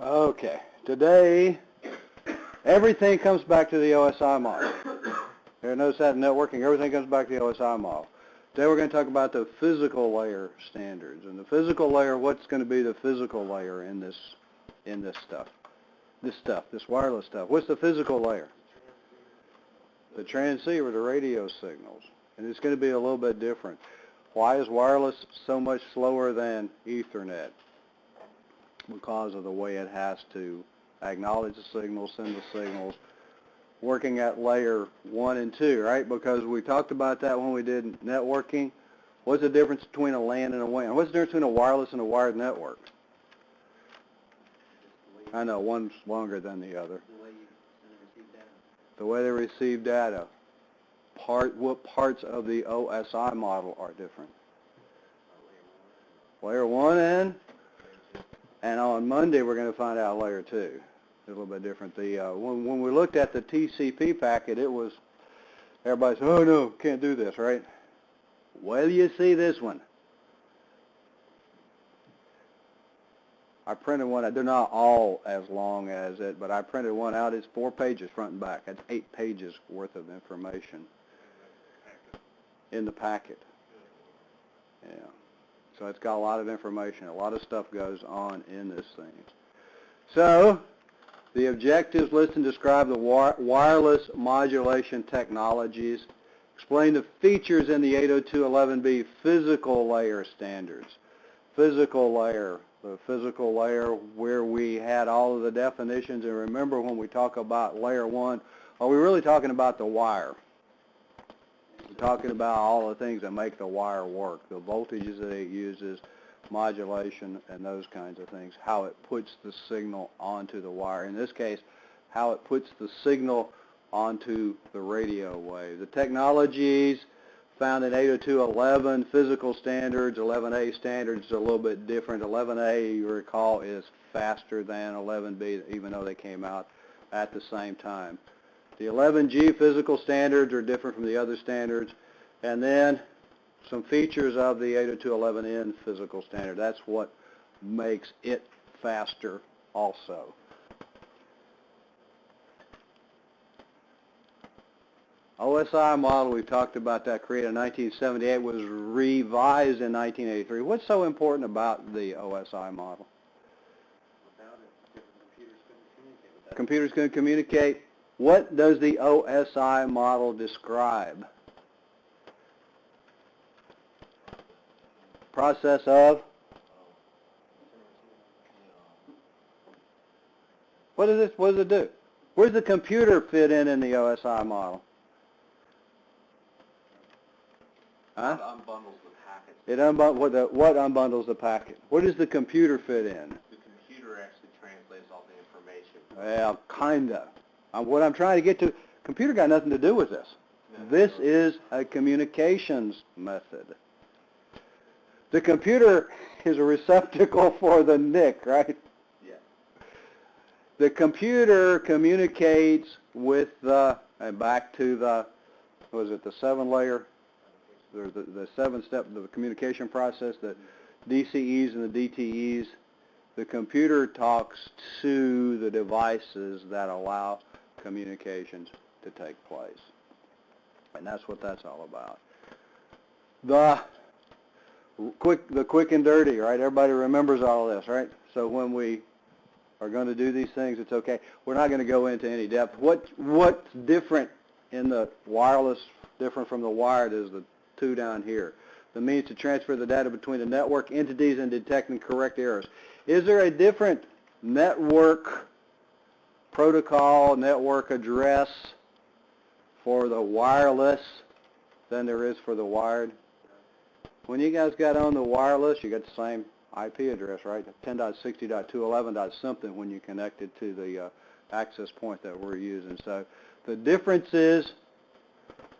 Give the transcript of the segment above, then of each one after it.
Okay, today everything comes back to the OSI model. You notice that in networking, everything comes back to the OSI model. Today we're going to talk about the physical layer standards. And the physical layer, what's going to be the physical layer in this stuff? This wireless stuff. What's the physical layer? The transceiver, the radio signals. And it's going to be a little bit different. Why is wireless so much slower than Ethernet? Because of the way it has to acknowledge the signals, send the signals, working at layer 1 and 2, right? Because we talked about that when we did networking. What's the difference between a LAN and a WAN? What's the difference between a wireless and a wired network? I know, one's longer than the other. The way they receive data. What parts of the OSI model are different? Layer 1 and on Monday we're going to find out layer 2. A little bit different. When we looked at the TCP packet, it was, everybody said, oh no, can't do this, right? Well, you see this one. I printed one. They're not all as long as it, but I printed one out. It's 4 pages front and back. That's 8 pages worth of information in the packet. Yeah. So it's got a lot of information. A lot of stuff goes on in this thing. So the objectives list and describe the wireless modulation technologies. Explain the features in the 802.11b physical layer standards. Physical layer, the physical layer where we had all of the definitions. And remember, when we talk about layer 1, are we really talking about the wire? We're talking about all the things that make the wire work, the voltages that it uses, modulation, and those kinds of things, how it puts the signal onto the wire. In this case, how it puts the signal onto the radio wave. The technologies found in 802.11 physical standards, 11a standards are a little bit different. 11a, you recall, is faster than 11b, even though they came out at the same time. The 11g physical standards are different from the other standards. And then some features of the 802.11n physical standard. That's what makes it faster also. OSI model, we've talked about that, created in 1978, was revised in 1983. What's so important about the OSI model? Without it, different computers couldn't communicate with that. Computers couldn't communicate. What does the OSI model describe? Process of? What does it do? Where's the computer fit in the OSI model? Huh? It unbundles the packet. What unbundles the packet? Where does the computer fit in? The computer actually translates all the information. Well, kinda. What I'm trying to get to, computer got nothing to do with this. No, This is a communications method. The computer is a receptacle for the NIC, right? Yeah. The computer communicates with the, and back to the, what was it, the 7-layer, the 7-step, the communication process, the DCEs and the DTEs. The computer talks to the devices that allow communications to take place. And that's what that's all about. The quick and dirty, right? Everybody remembers all of this, right? So when we are going to do these things, it's okay. We're not going to go into any depth. What's different in the wireless, different from the wired, is the 2 down here. The means to transfer the data between the network entities and detect and correct errors. Is there a different network protocol, network address for the wireless than there is for the wired? When you guys got on the wireless, you got the same IP address, right? 10.60.211.something when you connected to the access point that we're using. So the differences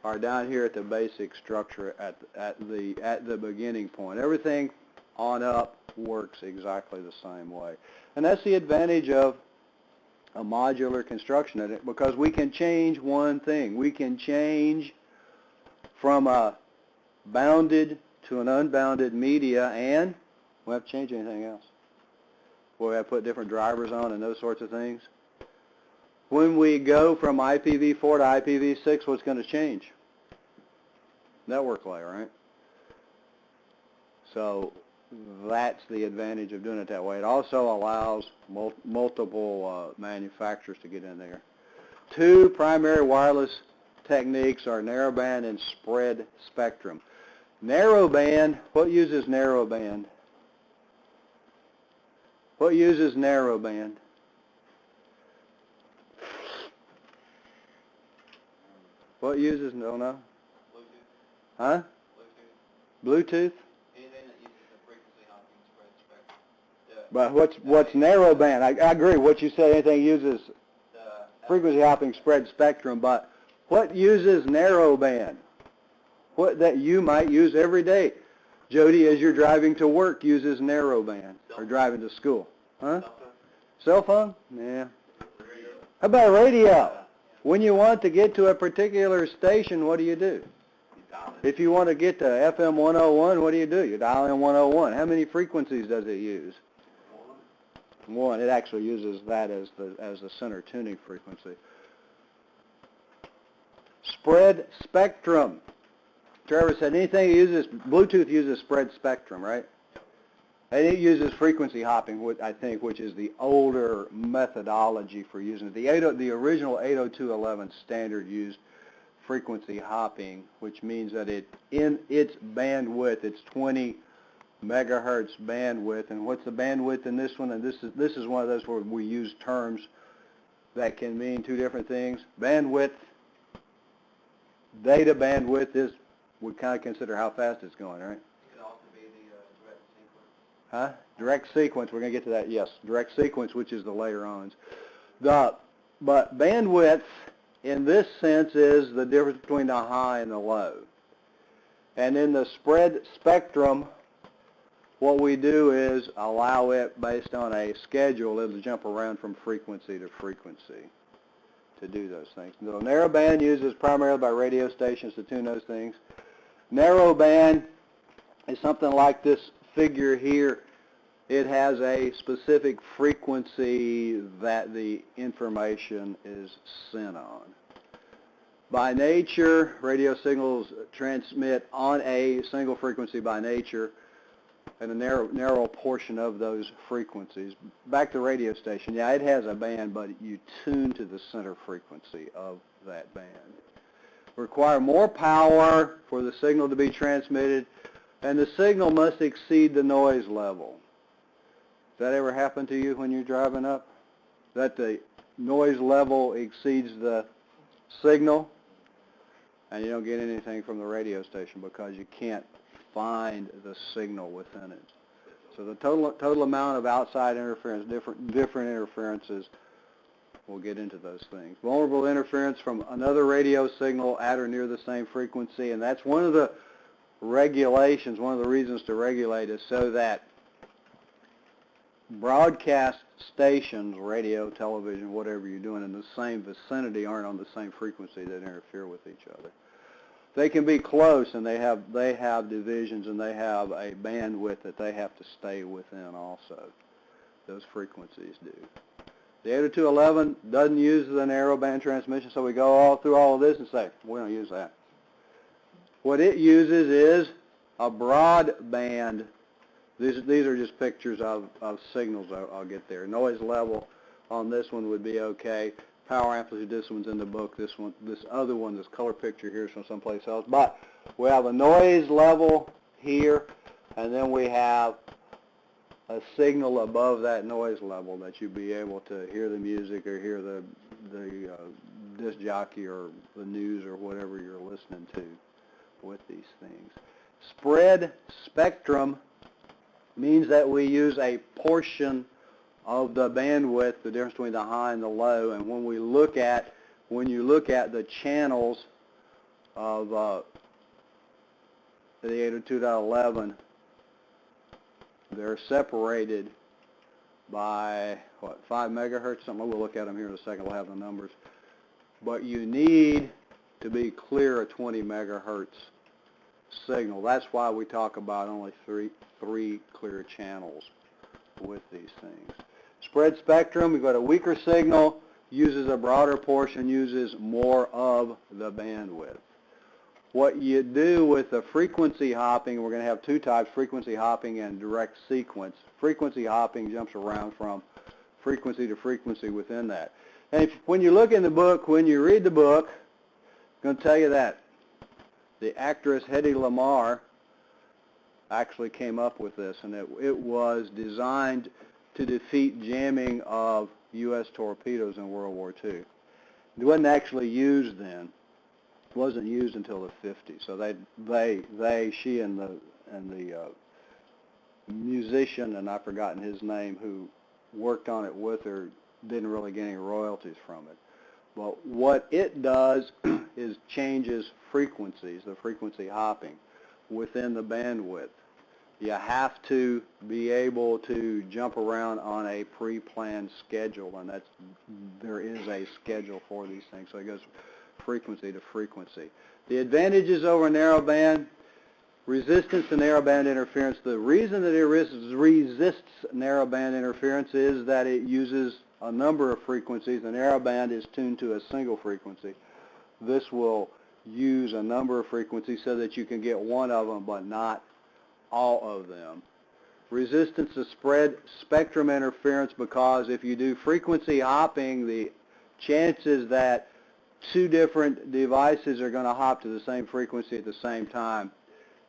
are down here at the basic structure at the beginning point. Everything on up works exactly the same way. And that's the advantage of a modular construction, because we can change one thing. We can change from a bounded to an unbounded media, and we don't have to change anything else. where we have put different drivers on and those sorts of things. When we go from IPv4 to IPv6, what's going to change? Network layer, right? So that's the advantage of doing it that way. It also allows multiple manufacturers to get in there. Two primary wireless techniques are narrowband and spread spectrum. Narrowband, what uses narrowband? What uses narrowband? What uses, no? Bluetooth. Huh? Bluetooth. Bluetooth? Anything that uses the frequency hopping spread spectrum. But what's narrowband? I agree. What you say, anything uses frequency hopping spread spectrum, but what uses narrowband? What that you might use every day? Jody, as you're driving to work, uses narrowband, or driving to school. Huh? Cell phone? Yeah. How about radio? When you want to get to a particular station, what do you do? If you want to get to FM 101, what do? You dial in 101. How many frequencies does it use? One. It actually uses that as the center tuning frequency. Spread spectrum. Trevor said anything that uses Bluetooth uses spread spectrum, right? And it uses frequency hopping, I think, which is the older methodology for using it. The original 802.11 standard used frequency hopping, which means that in its bandwidth, it's 20 megahertz bandwidth. And what's the bandwidth in this one? And this is one of those where we use terms that can mean two different things. Bandwidth, data bandwidth is, we kind of consider how fast it's going, right? It could also be the direct sequence. Huh? Direct sequence, we're going to get to that, yes. Direct sequence, which is the layer-ons. But bandwidth, in this sense, is the difference between the high and the low. And in the spread spectrum, what we do is allow it, based on a schedule, it'll jump around from frequency to frequency to do those things. So narrowband uses primarily by radio stations to tune those things. Narrowband is something like this figure here. It has a specific frequency that the information is sent on. By nature, radio signals transmit on a single frequency by nature, and a narrow portion of those frequencies. Back to the radio station, yeah, it has a band, but you tune to the center frequency of that band. Require more power for the signal to be transmitted, and the signal must exceed the noise level. Does that ever happen to you when you're driving up? That the noise level exceeds the signal, and you don't get anything from the radio station because you can't find the signal within it. So the total amount of outside interference, different interferences, we'll get into those things. Vulnerable interference from another radio signal at or near the same frequency, and that's one of the regulations, one of the reasons to regulate is so that broadcast stations, radio, television, whatever you're doing in the same vicinity aren't on the same frequency that interfere with each other. They can be close, and they have divisions, and they have a bandwidth that they have to stay within also. Those frequencies do. The 802.11 doesn't use the narrowband transmission, so we go all through all of this and say, we don't use that. What it uses is a broadband. These are just pictures of signals. I'll get there. Noise level on this one would be okay. Power amplitude, this one's in the book. This other one, this color picture here is from someplace else. But we have a noise level here, and then we have a signal above that noise level that you'd be able to hear the music or hear the disc jockey or the news or whatever you're listening to with these things. Spread spectrum means that we use a portion of the bandwidth, the difference between the high and the low, and when you look at the channels of the 802.11, they're separated by, 5 megahertz, something. We'll look at them here in a second. We'll have the numbers. But you need to be clear a 20 megahertz signal. That's why we talk about only three clear channels with these things. Spread spectrum, we've got a weaker signal, uses a broader portion, uses more of the bandwidth. What you do with the frequency hopping, we're going to have two types, frequency hopping and direct sequence. Frequency hopping jumps around from frequency to frequency within that. And when you look in the book, when you read the book, I'm going to tell you that the actress Hedy Lamarr actually came up with this, and it was designed to defeat jamming of U.S. torpedoes in World War II. It wasn't actually used then. It wasn't used until the 50s. So she and the musician, and I've forgotten his name, who worked on it with her, didn't really get any royalties from it. But what it does is changes frequencies, the frequency hopping within the bandwidth. You have to be able to jump around on a pre-planned schedule, and there is a schedule for these things. So it goes frequency to frequency. The advantages over narrowband: resistance to narrowband interference. The reason that it resists narrowband interference is that it uses a number of frequencies. The narrowband is tuned to a single frequency. This will use a number of frequencies so that you can get one of them, but not all of them. Resistance to spread spectrum interference, because if you do frequency hopping, the chances that two different devices are going to hop to the same frequency at the same time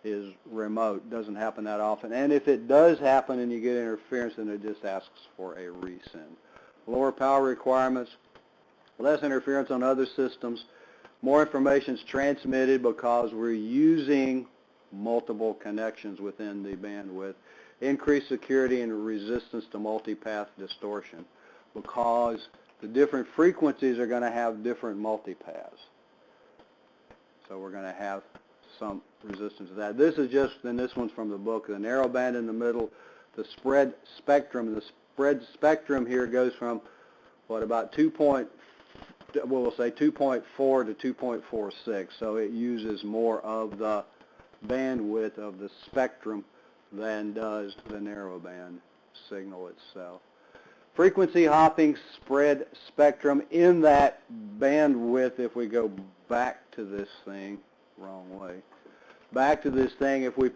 is remote. Doesn't happen that often. And if it does happen and you get interference, then it just asks for a resend. Lower power requirements, less interference on other systems, more information is transmitted because we're using multiple connections within the bandwidth. Increased security and resistance to multipath distortion, because the different frequencies are going to have different multipaths. So we're going to have some resistance to that. This is just, and this one's from the book, the narrowband in the middle, the spread spectrum. The spread spectrum here goes from, what, about 2.4 to 2.46. So it uses more of the bandwidth of the spectrum than does the narrowband signal itself. Frequency hopping, spread spectrum in that bandwidth. If we go back to this thing, wrong way, back to this thing, if we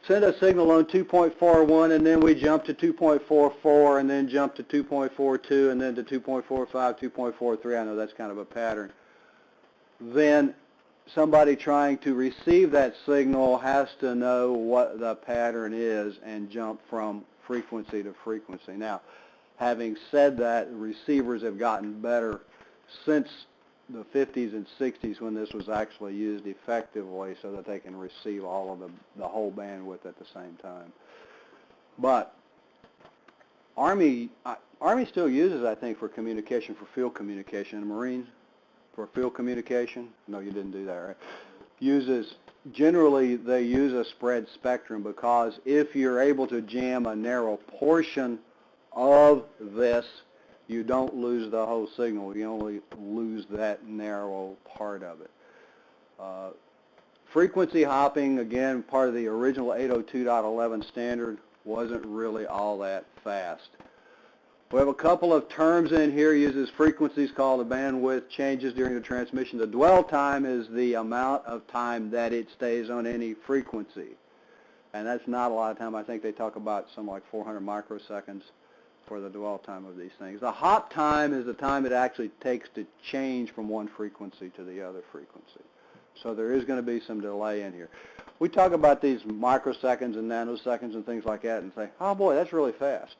send a signal on 2.41 and then we jump to 2.44 and then jump to 2.42 and then to 2.45, 2.43, I know that's kind of a pattern, then somebody trying to receive that signal has to know what the pattern is and jump from frequency to frequency. Now, having said that, receivers have gotten better since the 50s and 60s when this was actually used effectively so that they can receive all of the whole bandwidth at the same time. But Army still uses, I think, for communication, for field communication. The Marines, for field communication, no, you didn't do that, right? Generally, they use a spread spectrum, because if you're able to jam a narrow portion of this, you don't lose the whole signal. You only lose that narrow part of it. Frequency hopping, again, part of the original 802.11 standard, wasn't really all that fast. We have a couple of terms in here. Uses frequencies called the bandwidth changes during the transmission. The dwell time is the amount of time that it stays on any frequency. And that's not a lot of time. I think they talk about something like 400 microseconds for the dwell time of these things. The hop time is the time it actually takes to change from one frequency to the other frequency. So there is going to be some delay in here. We talk about these microseconds and nanoseconds and things like that and say, oh boy, that's really fast.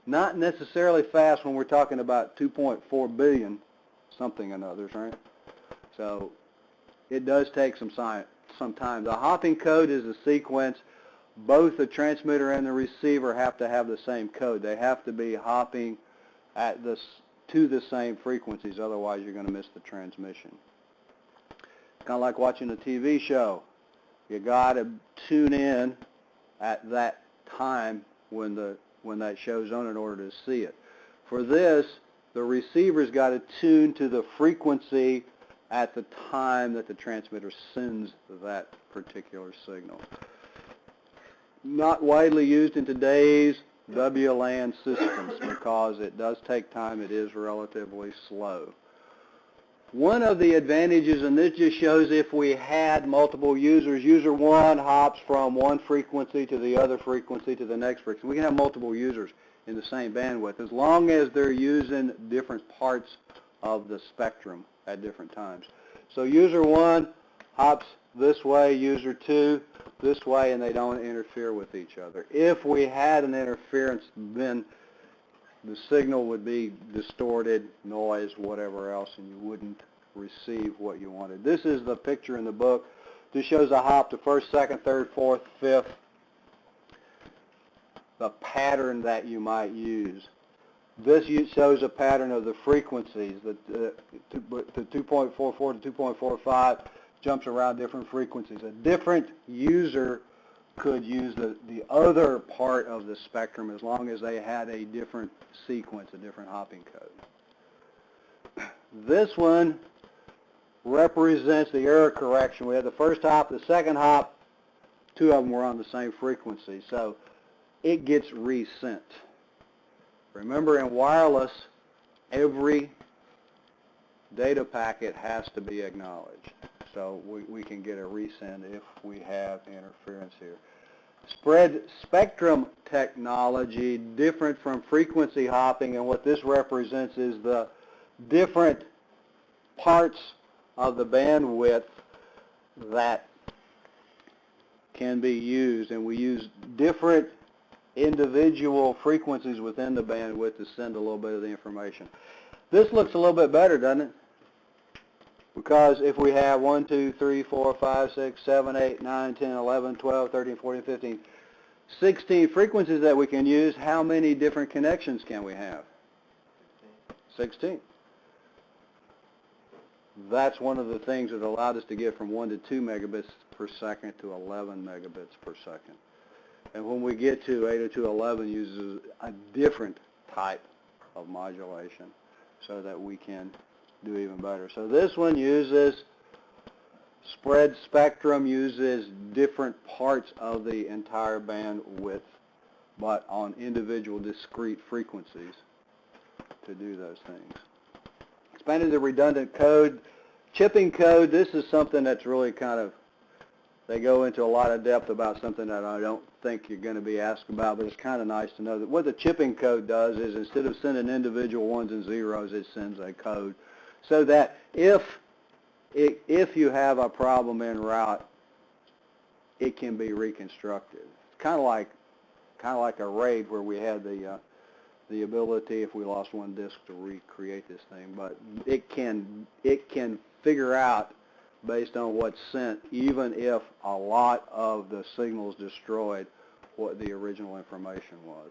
Not necessarily fast when we're talking about 2.4 billion something and others, right? So it does take some time. The hopping code is a sequence. Both the transmitter and the receiver have to have the same code. They have to be hopping to the same frequencies, otherwise you're going to miss the transmission. Kind of like watching a TV show. You got to tune in at that time when that show's on in order to see it. For this, the receiver's got to tune to the frequency at the time that the transmitter sends that particular signal. not widely used in today's WLAN systems because it does take time. It is relatively slow. One of the advantages, and this just shows if we had multiple users, user 1 hops from one frequency to the other frequency to the next frequency. We can have multiple users in the same bandwidth as long as they're using different parts of the spectrum at different times. So user 1 hops this way, user 2 this way, and they don't interfere with each other. If we had an interference, then the signal would be distorted, noise, whatever else, and you wouldn't receive what you wanted. This is the picture in the book. This shows a hop to first, second, third, fourth, fifth, the pattern that you might use. This shows a pattern of the frequencies. The 2.44 to 2.45 jumps around different frequencies. A different user could use the other part of the spectrum as long as they had a different sequence, a different hopping code. This one represents the error correction. We had the first hop, the second hop, two of them were on the same frequency, so it gets resent. Remember, in wireless, every data packet has to be acknowledged. So we can get a resend if we have interference here. Spread spectrum technology, different from frequency hopping, and what this represents is the different parts of the bandwidth that can be used, and we use different individual frequencies within the bandwidth to send a little bit of the information. This looks a little bit better, doesn't it? Because if we have 1, 2, 3, 4, 5, 6, 7, 8, 9, 10, 11, 12, 13, 14, 15, 16 frequencies that we can use, how many different connections can we have? 16. That's one of the things that allowed us to get from 1 to 2 megabits per second to 11 megabits per second. And when we get to 802.11 uses a different type of modulation so that we can do even better. So this one uses spread spectrum, uses different parts of the entire bandwidth, but on individual discrete frequencies to do those things. Expanded the redundant code. Chipping code, this is something that's really kind of, they go into a lot of depth about something that I don't think you're going to be asked about, but it's kind of nice to know that what the chipping code does is instead of sending individual ones and zeros, it sends a code so that if you have a problem en route, it can be reconstructed. It's kind of like a RAID where we had the ability, if we lost one disk, to recreate this thing, but it can figure out based on what's sent, even if a lot of the signals destroyed, what the original information was.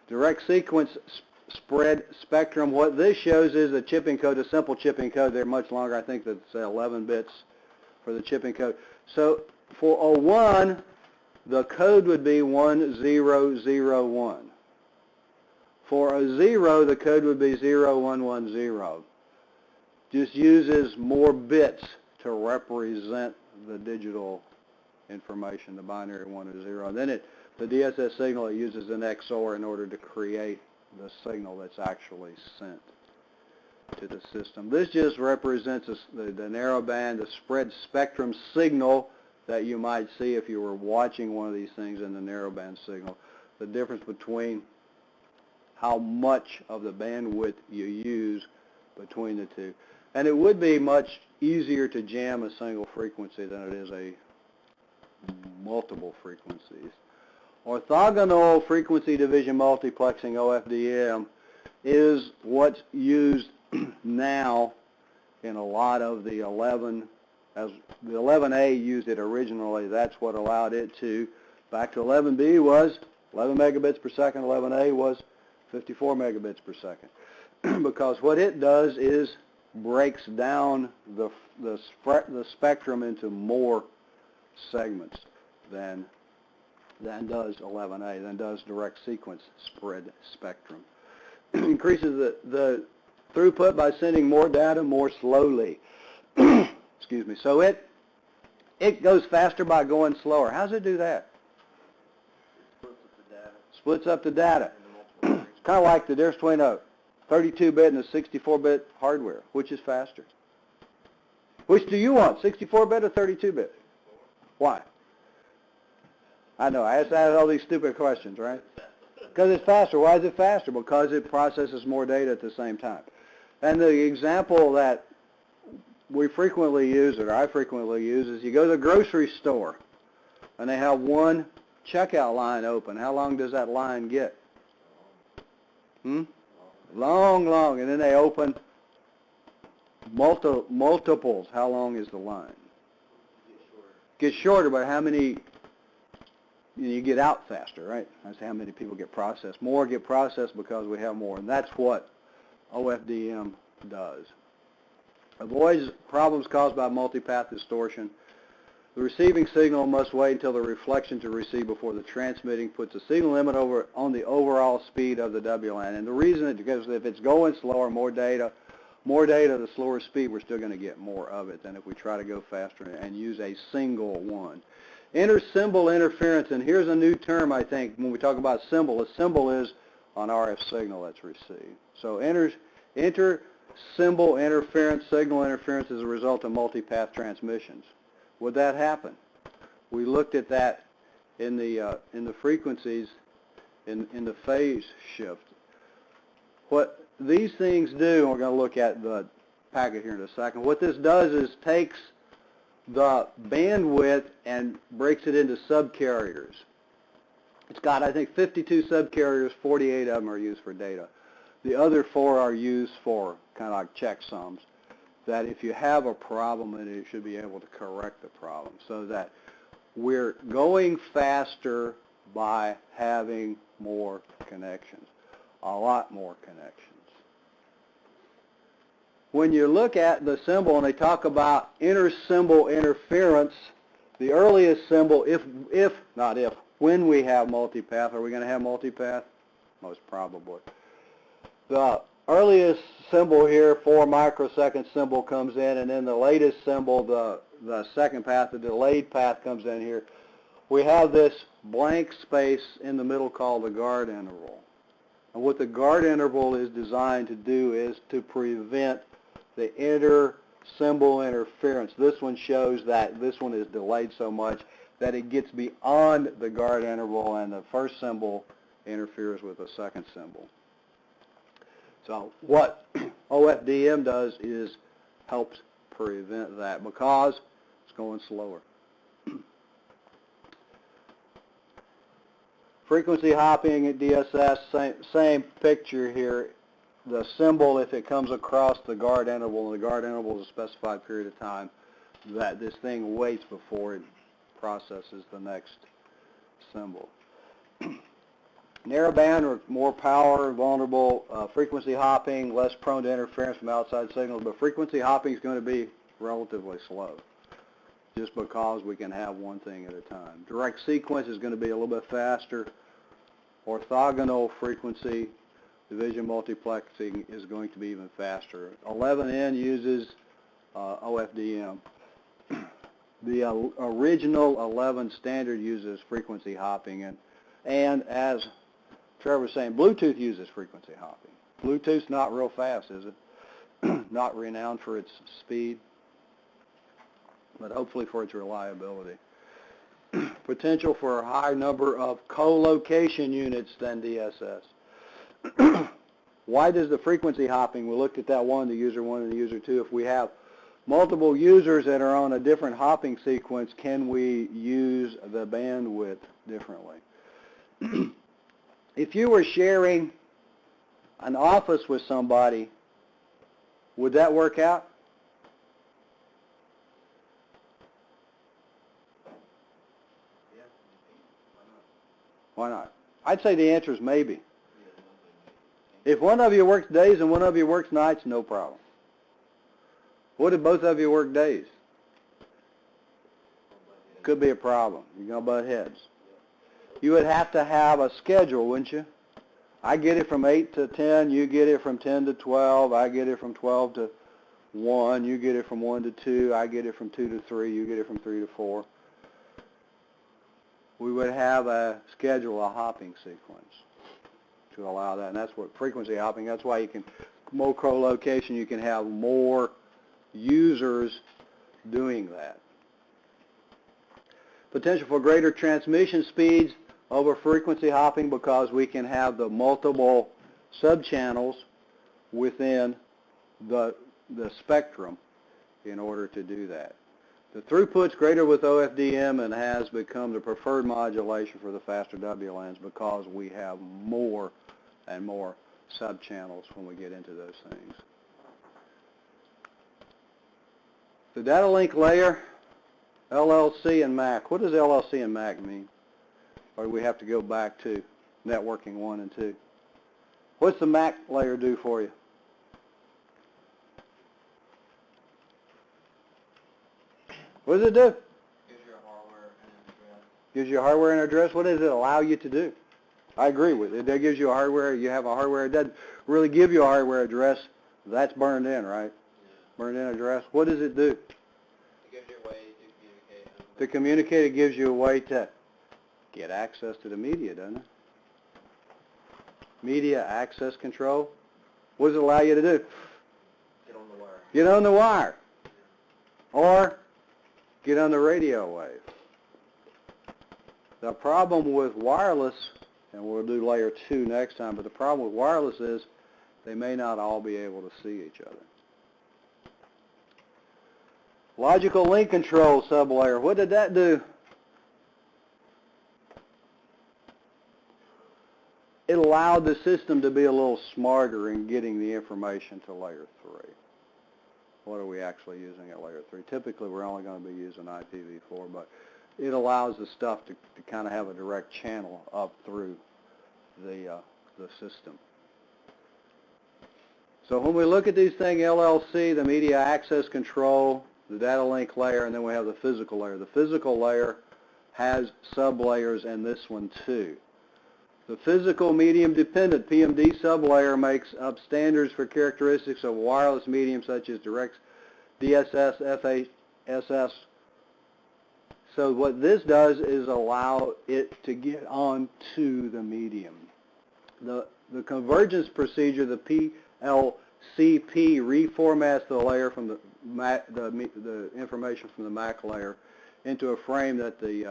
Direct sequence spread spectrum. What this shows is a chipping code, a simple chipping code. They're much longer. I think that's 11 bits for the chipping code. So for a 1, the code would be 1001. For a 0, the code would be 0110. Just uses more bits to represent the digital information, the binary 1 or 0. And then the DSS signal, it uses an XOR in order to create the signal that's actually sent to the system. This just represents the narrowband, the spread spectrum signal that you might see if you were watching one of these things in the narrowband signal. The difference between how much of the bandwidth you use between the two. And it would be much easier to jam a single frequency than it is a multiple frequencies. Orthogonal frequency division multiplexing, OFDM, is what's used now in a lot of the 11, as the 11A used it originally. That's what allowed it to. Back to 11B was 11 megabits per second, 11A was 54 megabits per second. Because what it does is breaks down the spectrum into more segments than does 11A, than does direct sequence spread spectrum. Increases the throughput by sending more data more slowly. Excuse me. So it it goes faster by going slower. How does it do that? Splits up the data. It's kind of like the difference between a 32-bit and a 64-bit hardware. Which is faster? Which do you want, 64-bit or 32-bit? Why? I know, I asked all these stupid questions, right? Because it's faster. Why is it faster? Because it processes more data at the same time. And the example that we frequently use, or I frequently use, is you go to the grocery store and they have one checkout line open. How long does that line get? Long, and then they open multiples. How long is the line? Gets shorter, but how many? You get out faster, right? That's how many people get processed. More get processed because we have more, and that's what OFDM does. Avoids problems caused by multipath distortion. The receiving signal must wait until the reflection to receive before the transmitting puts a signal limit on the overall speed of the WLAN. And the reason is because if it's going slower, more data, the slower speed, we're still going to get more of it than if we try to go faster and use a single one. Inter-symbol interference, and here's a new term, I think, when we talk about symbol. A symbol is an RF signal that's received. So inter-symbol interference, signal interference is a result of multipath transmissions. Would that happen? We looked at that in the frequencies, in the phase shift. What these things do, and we're going to look at the packet here in a second, what this does is takes the bandwidth and breaks it into subcarriers. It's got, I think, 52 subcarriers, 48 of them are used for data. The other 4 are used for kind of like checksums, that if you have a problem, then it should be able to correct the problem, so that we're going faster by having more connections, a lot more connections. When you look at the symbol and they talk about inter-symbol interference, the earliest symbol, when we have multipath, are we going to have multipath? Most probably. The earliest symbol here, 4 microsecond symbol, comes in, and then the latest symbol, the second path, the delayed path, comes in here. We have this blank space in the middle called the guard interval. And what the guard interval is designed to do is to prevent the inter-symbol interference. This one shows that this one is delayed so much that it gets beyond the guard interval and the first symbol interferes with the second symbol. So what OFDM does is helps prevent that because it's going slower. Frequency hopping at DSS, same picture here. The symbol, if it comes across the guard interval, and the guard interval is a specified period of time, that this thing waits before it processes the next symbol. Narrowband, or more power, vulnerable, frequency hopping, less prone to interference from outside signals, but frequency hopping is going to be relatively slow, just because we can have one thing at a time. Direct sequence is going to be a little bit faster. Orthogonal frequency division multiplexing is going to be even faster. 11N uses OFDM. The original 11 standard uses frequency hopping, and as Trevor was saying, Bluetooth uses frequency hopping. Bluetooth's not real fast, is it? Not renowned for its speed, but hopefully for its reliability. Potential for a higher number of co-location units than DSS. Why does the frequency hopping, we looked at that one, the user 1 and the user 2, if we have multiple users that are on a different hopping sequence, can we use the bandwidth differently? If you were sharing an office with somebody, would that work out? Yeah. Why not? I'd say the answer is maybe. If one of you works days and one of you works nights, no problem. What if both of you work days? Could be a problem. You're going to butt heads. You would have to have a schedule, wouldn't you? I get it from 8 to 10, you get it from 10 to 12, I get it from 12 to 1, you get it from 1 to 2, I get it from 2 to 3, you get it from 3 to 4. We would have a schedule, a hopping sequence to allow that, and that's what frequency hopping, that's why you can, more co-location, you can have more users doing that. Potential for greater transmission speeds over frequency hopping because we can have the multiple subchannels within the spectrum in order to do that. The throughput's greater with OFDM and has become the preferred modulation for the faster WLANs because we have more and more subchannels when we get into those things. The data link layer, LLC and MAC. What does LLC and MAC mean? Or do we have to go back to networking 1 and 2? What's the MAC layer do for you? What does it do? Gives you a hardware and an address. Gives you a hardware and address. What does it allow you to do? I agree with it. That gives you a hardware. You have a hardware. It doesn't really give you a hardware address. That's burned in, right? Yeah. Burned in address. What does it do? It gives you a way to communicate. To communicate, it gives you a way to get access to the media, doesn't it? Media access control. What does it allow you to do? Get on the wire. Get on the wire. Or get on the radio wave. The problem with wireless, and we'll do layer 2 next time, but the problem with wireless is they may not all be able to see each other. Logical link control sublayer. What did that do? It allowed the system to be a little smarter in getting the information to layer 3. What are we actually using at layer 3? Typically, we're only going to be using IPv4, but it allows the stuff to kind of have a direct channel up through the system. So when we look at these things, LLC, the media access control, the data link layer, and then we have the physical layer. The physical layer has sublayers, and this one too. The physical medium dependent PMD sublayer makes up standards for characteristics of wireless medium such as direct DSS, FHSS. So what this does is allow it to get onto the medium. The convergence procedure, the PLCP, reformats the layer from the information from the MAC layer into a frame that the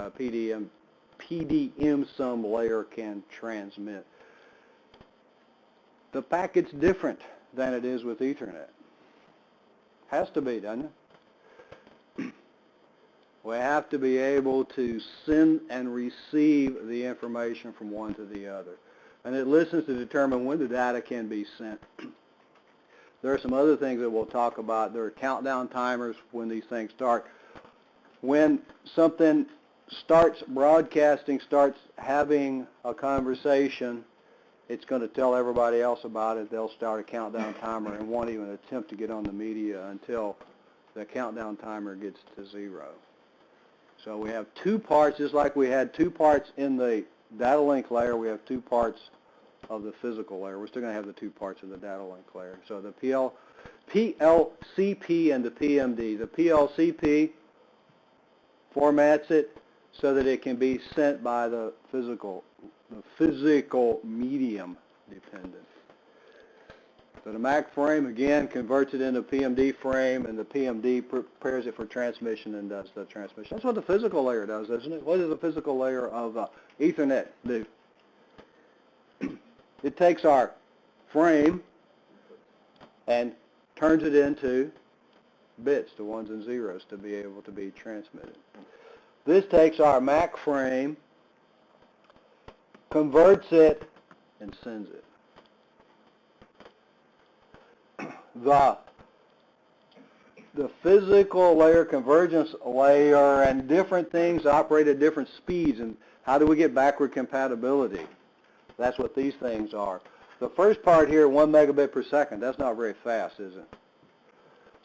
PDM sum layer can transmit. The packet's different than it is with Ethernet. Has to be, doesn't it? We have to be able to send and receive the information from one to the other. And it listens to determine when the data can be sent. There are some other things that we'll talk about. There are countdown timers when these things start. When something starts broadcasting, starts having a conversation, it's going to tell everybody else about it. They'll start a countdown timer and won't even attempt to get on the media until the countdown timer gets to 0. So we have 2 parts, just like we had 2 parts in the data link layer, we have 2 parts of the physical layer. We're still going to have the 2 parts of the data link layer. So the PLCP and the PMD. The PLCP formats it so that it can be sent by the physical medium dependent. So the MAC frame, again, converts it into PMD frame, and the PMD prepares it for transmission and does the transmission. That's what the physical layer does, isn't it? What does the physical layer of Ethernet do? It takes our frame and turns it into bits, the 1s and 0s, to be able to be transmitted. This takes our MAC frame, converts it, and sends it. The physical layer, convergence layer, and different things operate at different speeds. And how do we get backward compatibility? That's what these things are. The first part here, 1 megabit per second, that's not very fast, is it?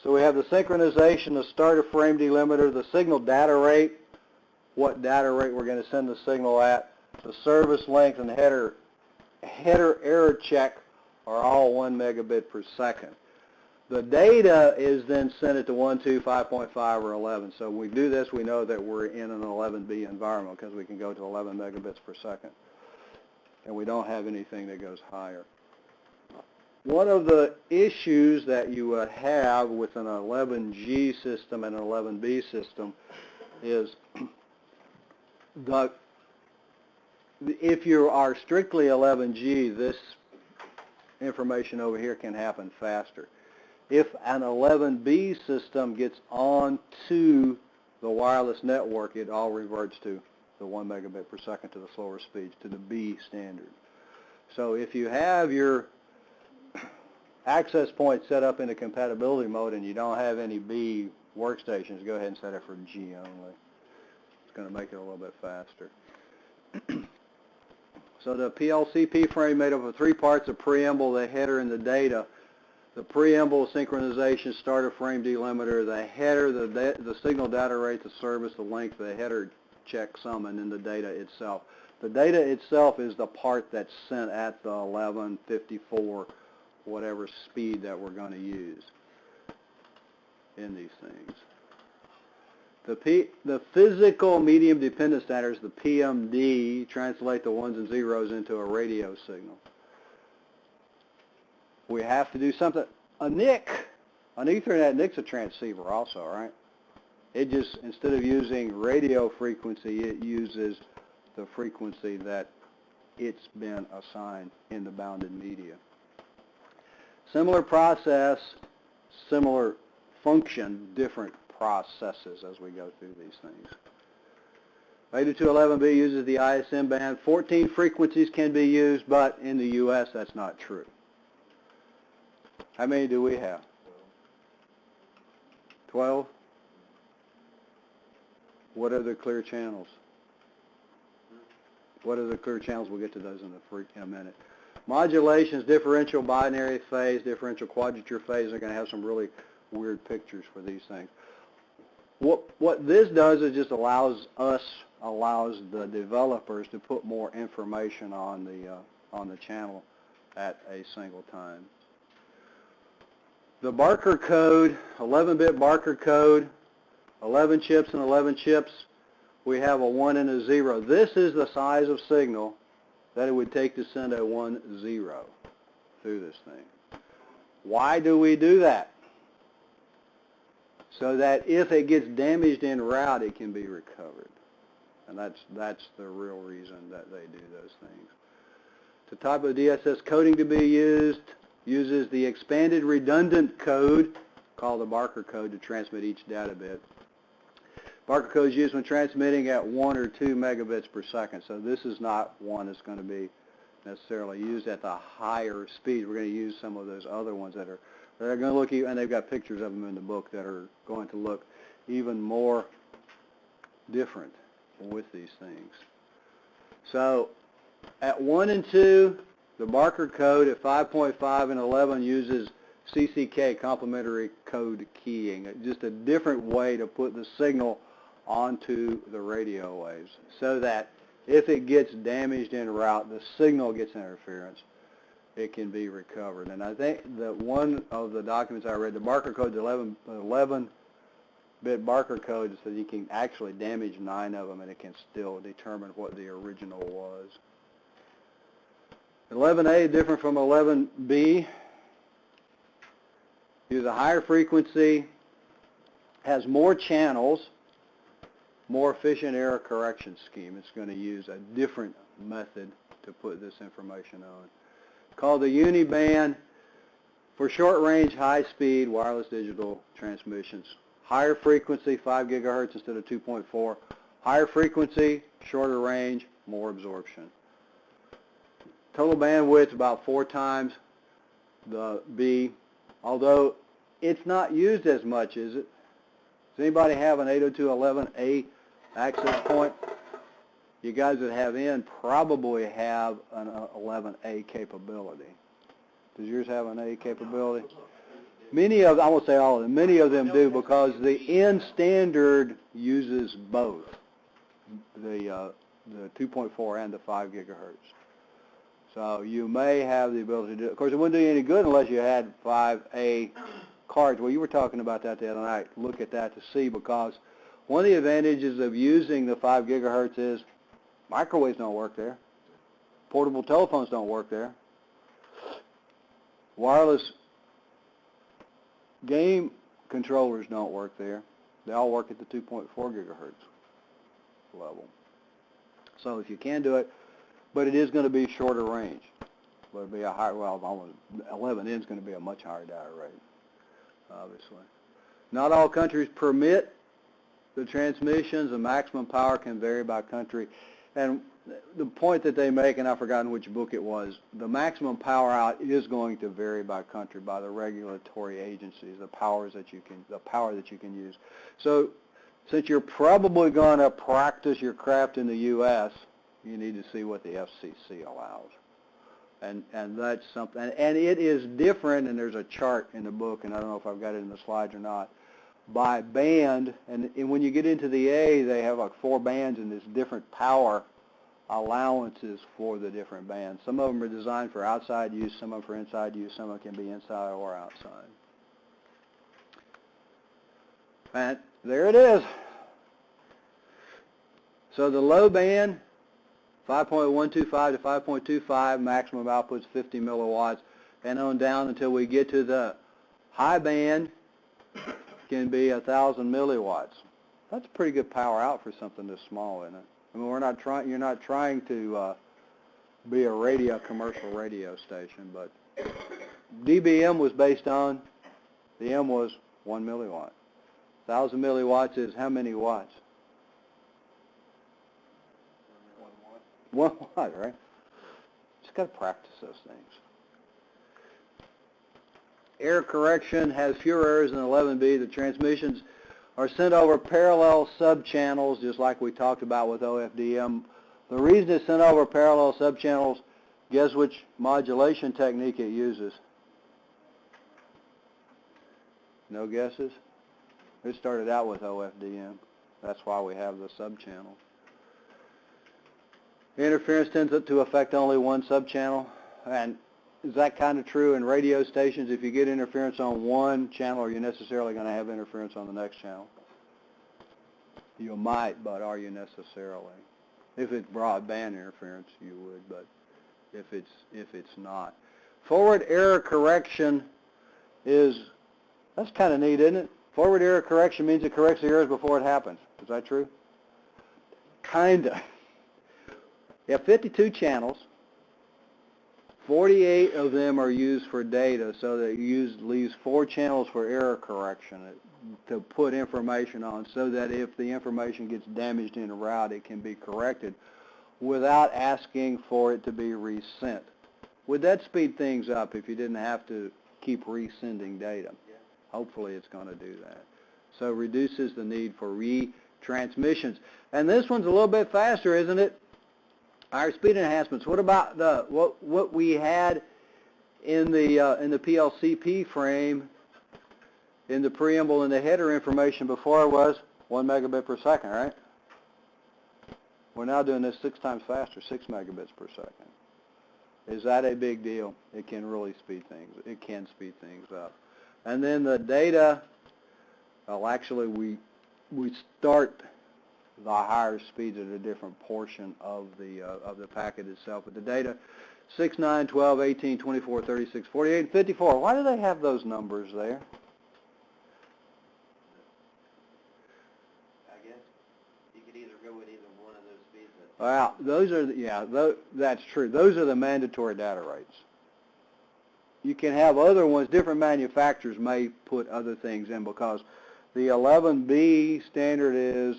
So we have the synchronization, the starter frame delimiter, the signal data rate, what data rate we're going to send the signal at, the service length, and the header error check are all 1 megabit per second. The data is then sent it to 1, 2, 5.5, or 11. So when we do this, we know that we're in an 11B environment because we can go to 11 megabits per second. And we don't have anything that goes higher. One of the issues that you would have with an 11G system and an 11B system is if you are strictly 11G, this information over here can happen faster. If an 11B system gets onto the wireless network, it all reverts to the 1 megabit per second to the slower speeds, to the B standard. So if you have your access point set up in a compatibility mode and you don't have any B workstations, go ahead and set it for G only. It's going to make it a little bit faster. So the PLCP frame made up of 3 parts: the preamble, the header, and the data. The preamble, synchronization, starter frame delimiter, the header, the signal data rate, the service, the length, the header checksum, and then the data itself. The data itself is the part that's sent at the 1154, whatever speed that we're going to use in these things. The physical medium dependent standards, the PMD, translate the 1s and 0s into a radio signal. We have to do something. An Ethernet NIC's a transceiver also, right? It just, instead of using radio frequency, it uses the frequency that it's been assigned in the bounded media. Similar process, similar function, different processes as we go through these things. 802.11b uses the ISM band. 14 frequencies can be used, but in the U.S. that's not true. How many do we have? 12? What are the clear channels? What are the clear channels? We'll get to those in a minute. Modulations, differential binary phase, differential quadrature phase. They're going to have some really weird pictures for these things. What this does is just allows the developers to put more information on the channel at a single time. The Barker code, 11-bit Barker code, 11 chips and 11 chips. We have a 1 and a 0. This is the size of signal that it would take to send a 1, 0 through this thing. Why do we do that? So that if it gets damaged en route, it can be recovered. And that's the real reason that they do those things. The type of DSS coding to be used uses the expanded redundant code, called the Barker code, to transmit each data bit. Barker code is used when transmitting at 1 or 2 megabits per second. So this is not one that's going to be necessarily used at the higher speed. We're going to use some of those other ones that are going to look, and they've got pictures of them in the book that are going to look even more different with these things. So at 1 and 2, the Barker code at 5.5 and 11 uses CCK, complementary code keying, just a different way to put the signal onto the radio waves so that if it gets damaged en route, the signal gets interference, it can be recovered. And I think that one of the documents I read, the Barker code, the 11-bit Barker code, so you can actually damage 9 of them and it can still determine what the original was. 11A is different from 11B. Use a higher frequency, has more channels, more efficient error correction scheme. It's going to use a different method to put this information on. Called the uniband for short-range, high-speed wireless digital transmissions. Higher frequency, 5 gigahertz instead of 2.4. Higher frequency, shorter range, more absorption. Total bandwidth about 4 times the B, although it's not used as much, is it? Does anybody have an 802.11a access point? You guys that have N probably have an 11A capability. Does yours have an A capability? Many of, I won't say all of them, many of them do because the N standard uses both, the 2.4 and the 5 gigahertz. So you may have the ability to do it. Of course, it wouldn't do you any good unless you had 5A cards. Well, you were talking about that the other night. Look at that to see, because one of the advantages of using the 5 gigahertz is microwaves don't work there. Portable telephones don't work there. Wireless game controllers don't work there. They all work at the 2.4 gigahertz level. So if you can do it, but it is going to be shorter range. But it'll be a higher, well, almost 11N is going to be a much higher data rate, obviously. Not all countries permit the transmissions. The maximum power can vary by country. And the point that they make, and I've forgotten which book it was, the maximum power out is going to vary by country, by the regulatory agencies, the power that you can use. So since you're probably going to practice your craft in the U.S., you need to see what the FCC allows. And that's something, and it is different, and there's a chart in the book, and I don't know if I've got it in the slides or not, by band, and when you get into the A, they have like 4 bands, and there's different power allowances for the different bands. Some of them are designed for outside use, some of them for inside use, some of them can be inside or outside. And there it is. So the low band, 5.125 to 5.25, maximum output is 50 milliwatts, and on down until we get to the high band can be 1,000 milliwatts. That's pretty good power out for something this small, isn't it? I mean, you're not trying to be a commercial radio station, but dBm was based on, the M was 1 milliwatt. 1,000 milliwatts is how many watts? 1 watt, right? Just got to practice those things. Error correction has fewer errors than 11B. The transmissions are sent over parallel subchannels, just like we talked about with OFDM. The reason it's sent over parallel subchannels, guess which modulation technique it uses? No guesses? It started out with OFDM. That's why we have the subchannel. Interference tends to affect only one subchannel, and is that kind of true in radio stations? If you get interference on one channel, are you necessarily going to have interference on the next channel? You might, but are you necessarily? If it's broadband interference, you would, but if it's not. Forward error correction that's kind of neat, isn't it? Forward error correction means it corrects the errors before it happens. Is that true? Kinda. You have 52 channels. 48 of them are used for data, so that leaves 4 channels for error correction to put information on, so that if the information gets damaged in a route, it can be corrected without asking for it to be resent. Would that speed things up if you didn't have to keep resending data? Yeah. Hopefully it's going to do that. So reduces the need for retransmissions. And this one's a little bit faster, isn't it? Our speed enhancements. What about what we had in the PLCP frame in the preamble and the header information before was 1 megabit per second, right? We're now doing this 6 times faster, 6 megabits per second. Is that a big deal? It can really speed things. It can speed things up. And then the data. Well, actually, we start the higher speeds at a different portion of the packet itself. But the data, 6, 9, 12, 18, 24, 36, 48, and 54. Why do they have those numbers there? I guess you could either go with either one of those speeds. Well, those are, that's true. Those are the mandatory data rates. You can have other ones. Different manufacturers may put other things in, because the 11B standard is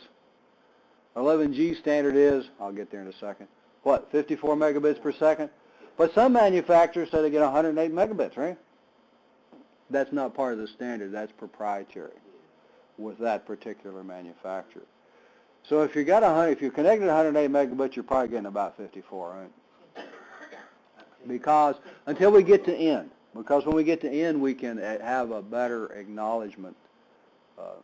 11G standard is, I'll get there in a second, what, 54 megabits per second? But some manufacturers say they get 108 megabits, right? That's not part of the standard. That's proprietary with that particular manufacturer. So if you got if you're connected to 108 megabits, you're probably getting about 54, right? Because until we get to N, because when we get to N, we can have a better acknowledgement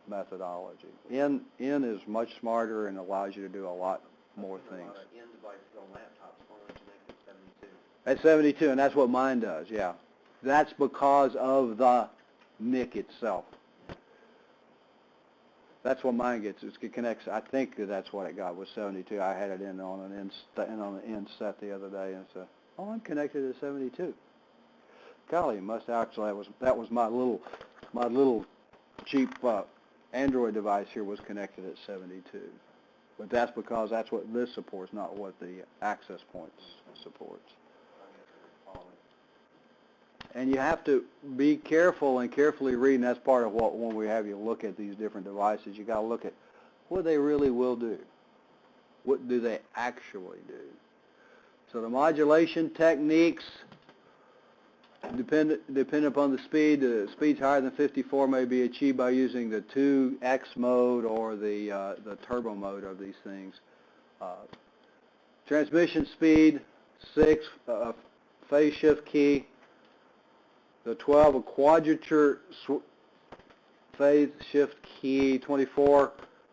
methodology. N is much smarter and allows you to do a lot more things. N devices on laptops only connect at 72. At 72, and that's what mine does, yeah. That's because of the NIC itself. That's what mine gets. It connects. I think that's what it got was 72. I had it in on an in set the other day and said, "Oh, I'm connected to 72." Golly, must actually that was my little cheap Android device here was connected at 72. But that's because that's what this supports, not what the access points supports. And you have to be careful and carefully read, and that's part of what when we have you look at these different devices, you got to look at what they really will do. What do they actually do? So the modulation techniques depend upon the speed. The speeds higher than 54 may be achieved by using the 2X mode or the turbo mode of these things. Transmission speed 6, phase shift key. The 12, a quadrature phase shift key, 24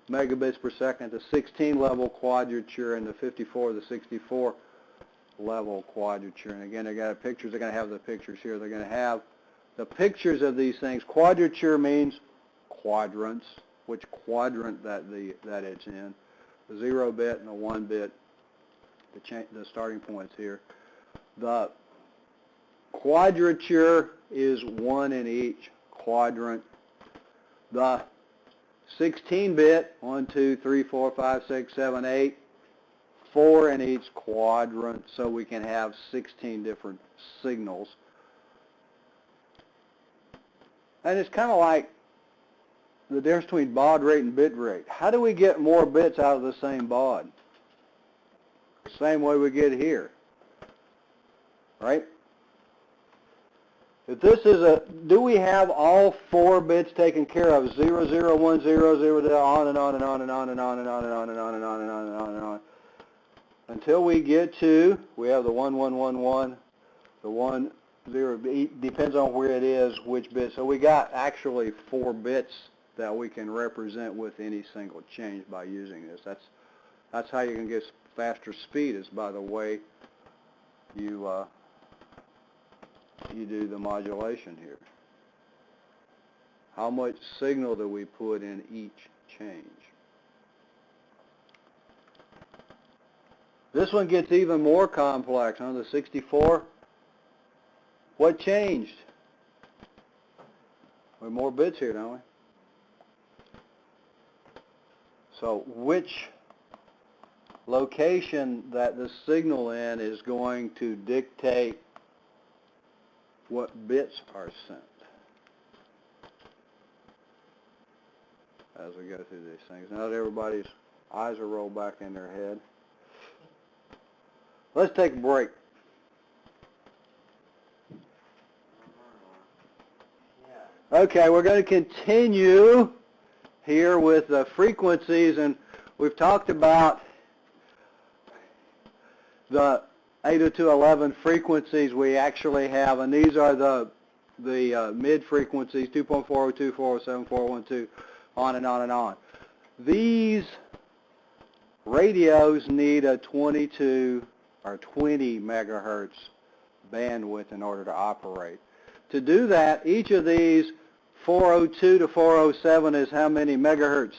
megabits per second. The 16 level quadrature, and the 54, the 64 level quadrature. And again, they got pictures. They're going to have the pictures here. They're going to have the pictures of these things. Quadrature means quadrants, which quadrant that it's in. The 0 bit and the 1 bit, the starting points here. The quadrature is 1 in each quadrant. The 16-bit, 1, 2, 3, 4, 5, 6, 7, 8, 4 in each quadrant, so we can have 16 different signals. And it's kind of like the difference between baud rate and bit rate. How do we get more bits out of the same baud? Same way we get here, right? If this is do we have all 4 bits taken care of? 0, 0, 1, 0, 0, on and on and on and on and on and on and on and on and on and on and on and on. Until we get to, we have the 1, 1, 1, 1, the 1, 0, depends on where it is, which bit. So we got actually 4 bits that we can represent with any single change by using this. That's how you can get faster speed, is by the way you do the modulation here. How much signal do we put in each change? This one gets even more complex. On the 64, what changed? We have more bits here, don't we? So which location that the signal in is going to dictate what bits are sent as we go through these things. Not everybody's eyes are rolled back in their head. Let's take a break. Okay, we're going to continue here with the frequencies, and we've talked about the 802.11 frequencies we actually have, and these are the mid frequencies, 2.402, 407, 412, on and on and on. These radios need a 22 or 20 megahertz bandwidth in order to operate. To do that, each of these 402 to 407 is how many megahertz?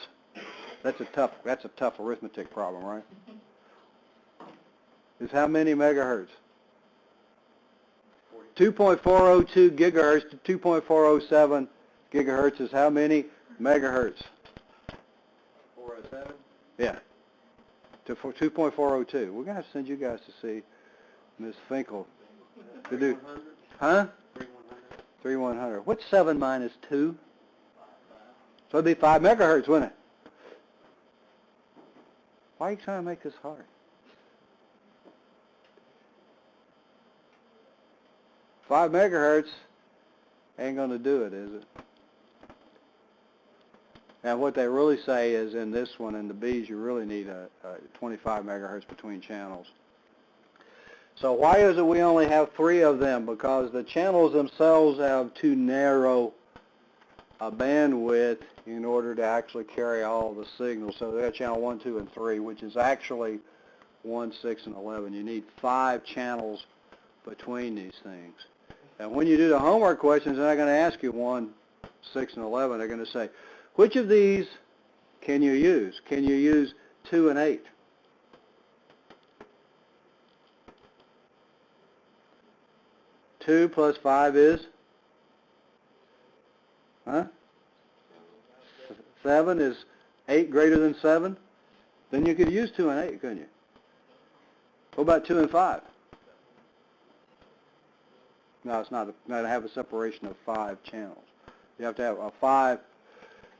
That's a tough arithmetic problem, right? Is how many megahertz? 2.402 gigahertz to 2.407 gigahertz is how many megahertz? 407? Yeah. To 2.402. We're going to have to send you guys to see Ms. Finkel to do. 3100? Huh? 3100? 3100. What's 7 minus 2? 5. So it'd be 5 megahertz, wouldn't it? Why are you trying to make this hard? 5 megahertz ain't going to do it, is it? And what they really say is in this one, in the Bs, you really need a 25 megahertz between channels. So why is it we only have 3 of them? Because the channels themselves have too narrow a bandwidth in order to actually carry all the signals. So they have channel 1, 2, and 3, which is actually 1, 6, and 11. You need 5 channels between these things. And when you do the homework questions, they're not going to ask you 1, 6, and 11, they're going to say, which of these can you use? Can you use 2 and 8? Two plus 5 is? Huh? 7. Is 8 greater than 7? Then you could use 2 and 8, couldn't you? What about 2 and 5? No, it's not. Got to have a separation of 5 channels. You have to have a 5.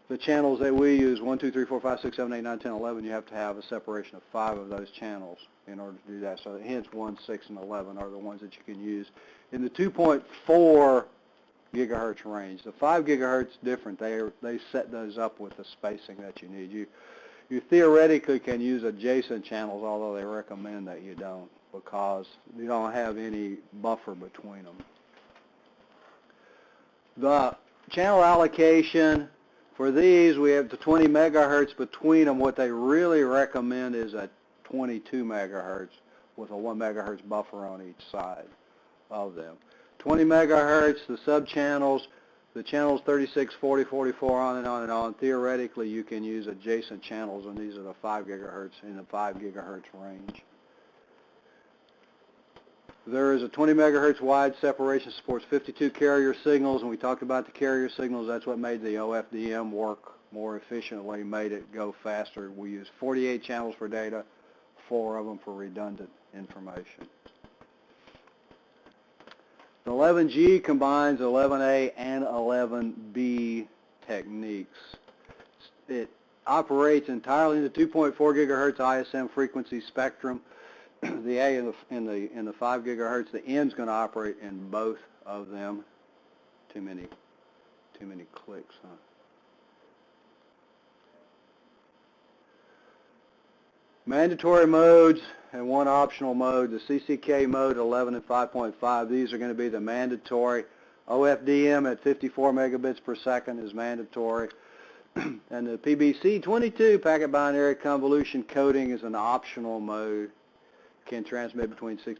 The channels that we use, 1, 2, 3, 4, 5, 6, 7, 8, 9, 10, 11, you have to have a separation of 5 of those channels in order to do that. So hence 1, 6, and 11 are the ones that you can use in the 2.4 gigahertz range. The 5 gigahertz different. They set those up with the spacing that you need. You theoretically can use adjacent channels, although they recommend that you don't, because you don't have any buffer between them. The channel allocation for these, we have the 20 megahertz between them. What they really recommend is a 22 megahertz with a 1 megahertz buffer on each side of them. 20 megahertz, the sub-channels, the channels 36, 40, 44, on and on and on. Theoretically, you can use adjacent channels, and these are the 5 gigahertz in the 5 gigahertz range. There is a 20 megahertz wide separation, supports 52 carrier signals, and we talked about the carrier signals. That's what made the OFDM work more efficiently, made it go faster. We use 48 channels for data, 4 of them for redundant information. The 11G combines 11A and 11B techniques. It operates entirely in the 2.4 gigahertz ISM frequency spectrum. The A in the 5 gigahertz. The N's going to operate in both of them. Too many clicks, huh? Mandatory modes and one optional mode. The CCK mode 11 and 5.5. These are going to be the mandatory. OFDM at 54 megabits per second is mandatory. And the PBC 22 packet binary convolution coding is an optional mode. Can transmit between 6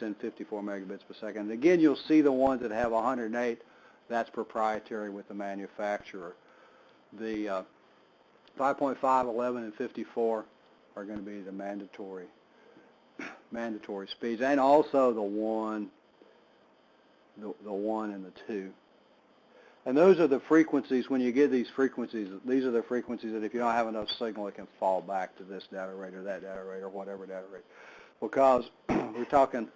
and 54 megabits per second. And again, you'll see the ones that have 108. That's proprietary with the manufacturer. The 5.5, 11, and 54 are going to be the mandatory speeds, and also the 1 and the 2. And those are the frequencies. When you get these frequencies, these are the frequencies that if you don't have enough signal, it can fall back to this data rate or that data rate or whatever data rate. Because we're talking,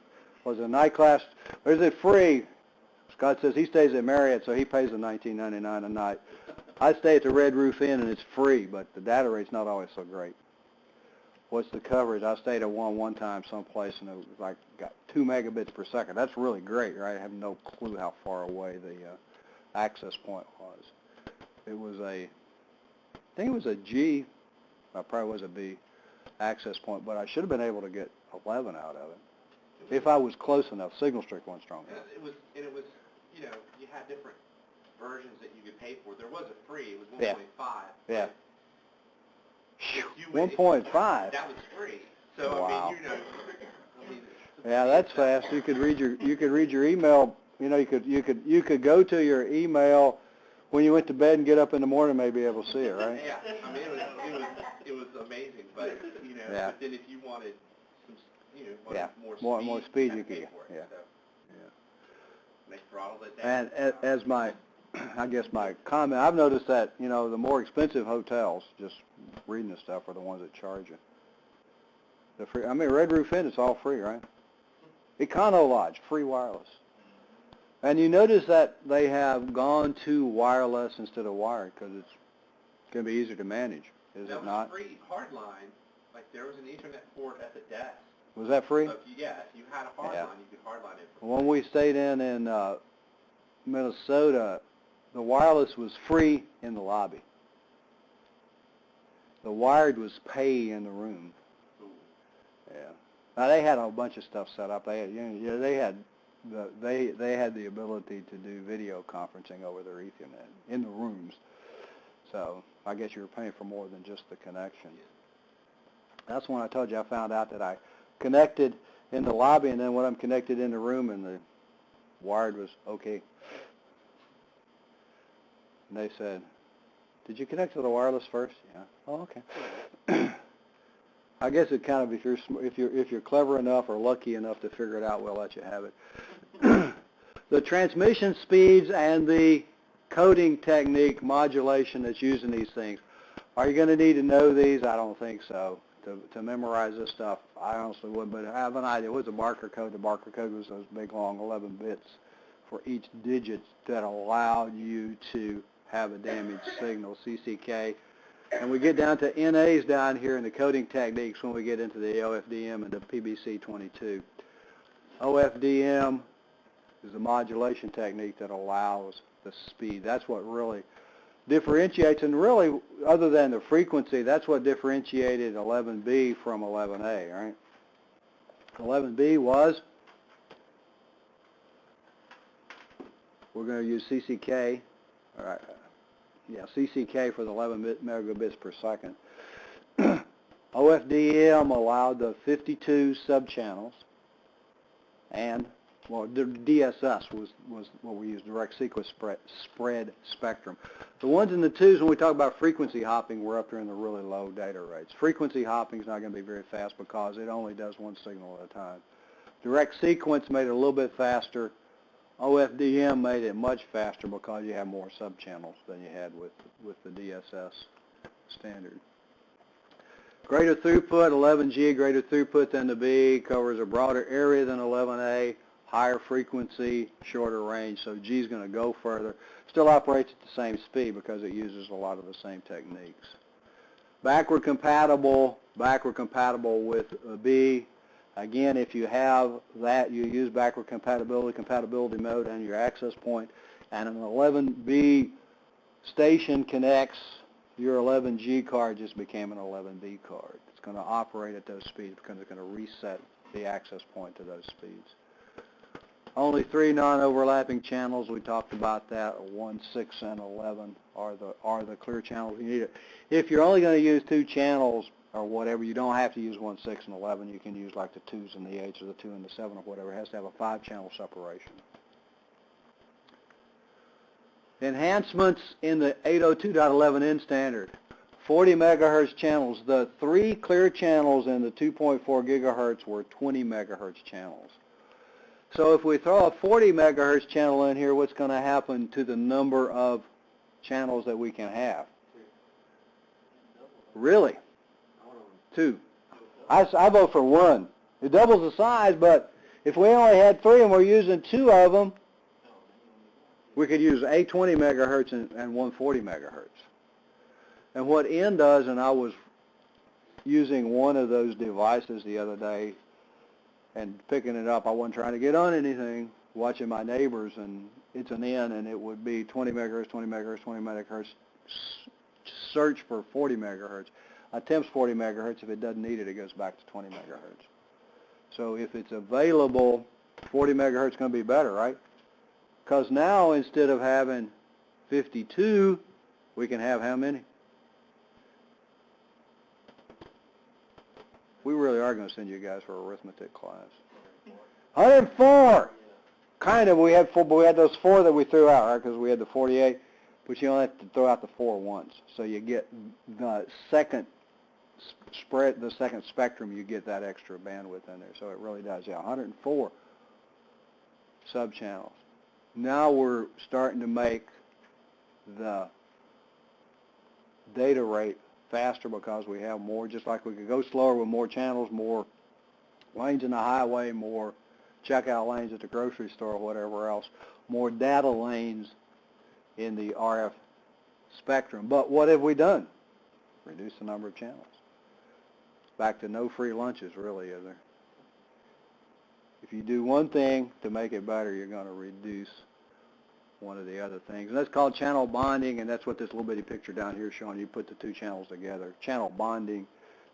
was it a night class, or is it free? Scott says he stays at Marriott, so he pays the $19.99 a night. I stay at the Red Roof Inn, and it's free, but the data rate's not always so great. What's the coverage? I stayed at one time someplace, and it was like got 2 megabits per second. That's really great, right? I have no clue how far away the access point was. It was I think it was a G, probably was a B access point, but I should have been able to get 11 out of it if I was close enough. Signal strength wasn't strong enough. It was, you know, you had different versions that you could pay for. There was a free, it was 1.5. Yeah. 1.5. 1.5. That was free. So wow. I mean, you know, yeah, that's fast. You could read your email. You know, you could go to your email when you went to bed and get up in the morning, maybe able to see it, right? Yeah. I mean, it was amazing, but you know, yeah. But then if you wanted some, you know, yeah. more speed, you could get. For it, yeah. So. Yeah. They throttled it down. And as my, I guess my comment, I've noticed that, you know, the more expensive hotels, just reading the stuff, are the ones that charge you. The free, I mean, Red Roof Inn, it's all free, right? Econo Lodge, free wireless. And you notice that they have gone to wireless instead of wired because it's going to be easier to manage, is it not? That was free hardline. Like there was an Ethernet port at the desk. Was that free? So if you had a hardline, you could hardline it. When we stayed in Minnesota, the wireless was free in the lobby. The wired was pay in the room. Ooh. Yeah. Now they had a bunch of stuff set up. They had, they had the ability to do video conferencing over their Ethernet in the rooms. So I guess you were paying for more than just the connection. That's when I told you I found out that I connected in the lobby, and then when I'm connected in the room, and the wired was okay. And they said, did you connect to the wireless first? Yeah. Oh, okay. I guess it kind of, if you're clever enough or lucky enough to figure it out, we'll let you have it. The transmission speeds and the coding technique modulation that's used in these things. Are you going to need to know these? I don't think so. To memorize this stuff, I honestly wouldn't, but I have an idea. What's a Barker code? The Barker code was those big, long 11 bits for each digit that allowed you to have a damaged signal, CCK. And we get down to NAs down here in the coding techniques when we get into the OFDM and the PBC22. OFDM is the modulation technique that allows the speed. That's what really differentiates, and really, other than the frequency, that's what differentiated 11B from 11A, right? 11B was, we're going to use CCK, all right, yeah, CCK for the 11 megabits per second. OFDM allowed the 52 subchannels, and well, the DSS was what we used, direct sequence spread spectrum. The ones and the twos, when we talk about frequency hopping, we're up there in the really low data rates. Frequency hopping is not going to be very fast because it only does one signal at a time. Direct sequence made it a little bit faster. OFDM made it much faster because you have more subchannels than you had with the DSS standard. Greater throughput, 11G, greater throughput than the B, covers a broader area than 11A. Higher frequency, shorter range, so G is going to go further. Still operates at the same speed because it uses a lot of the same techniques. Backward compatible with B. Again, if you have that, you use backward compatibility mode and your access point, and an 11B station connects, your 11G card just became an 11B card. It's going to operate at those speeds because it's going to reset the access point to those speeds. Only 3 non-overlapping channels. We talked about that. 1, 6, and 11 are the clear channels you need. If you're only going to use 2 channels or whatever, you don't have to use 1, 6, and 11. You can use like the 2s and the 8s or the 2 and the 7 or whatever. It has to have a 5-channel separation. Enhancements in the 802.11n standard. 40 megahertz channels. The 3 clear channels in the 2.4 gigahertz were 20 megahertz channels. So if we throw a 40 megahertz channel in here, what's going to happen to the number of channels that we can have? Really? 2. I vote for 1. It doubles the size, but if we only had 3 and we're using 2 of them, we could use a 20 megahertz and 140 megahertz. And what N does, and I was using one of those devices the other day, and picking it up, I wasn't trying to get on anything, watching my neighbors, and it's an N, and it would be 20 megahertz, 20 megahertz, 20 megahertz, search for 40 megahertz. Attempts 40 megahertz. If it doesn't need it, it goes back to 20 megahertz. So if it's available, 40 megahertz is going to be better, right? Because now, instead of having 52, we can have how many? We really are going to send you guys for arithmetic class. 104! Kind of. We had 4, but we had those 4 that we threw out, right? Because we had the 48, but you only have to throw out the 4 once. So you get the second spread, the second spectrum, you get that extra bandwidth in there. So it really does. Yeah, 104 subchannels. Now we're starting to make the data rate faster because we have more, just like we could go slower with more channels, more lanes in the highway, more checkout lanes at the grocery store or whatever else, more data lanes in the RF spectrum. But what have we done? Reduce the number of channels. Back to no free lunches, really, is there? If you do one thing to make it better, you're going to reduce one of the other things. And that's called channel bonding, and that's what this little bitty picture down here is showing. You put the 2 channels together. Channel bonding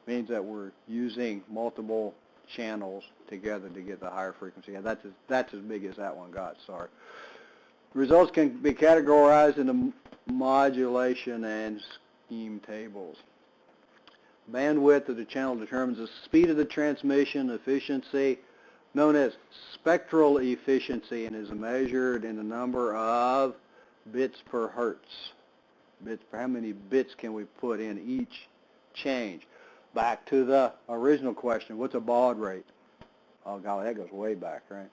means that we're using multiple channels together to get the higher frequency. And that's as big as that one got, sorry. Results can be categorized into modulation and scheme tables. Bandwidth of the channel determines the speed of the transmission, efficiency, known as spectral efficiency, and is measured in the number of bits per hertz. bits, how many bits can we put in each change? Back to the original question, what's a baud rate? Oh golly, that goes way back, right?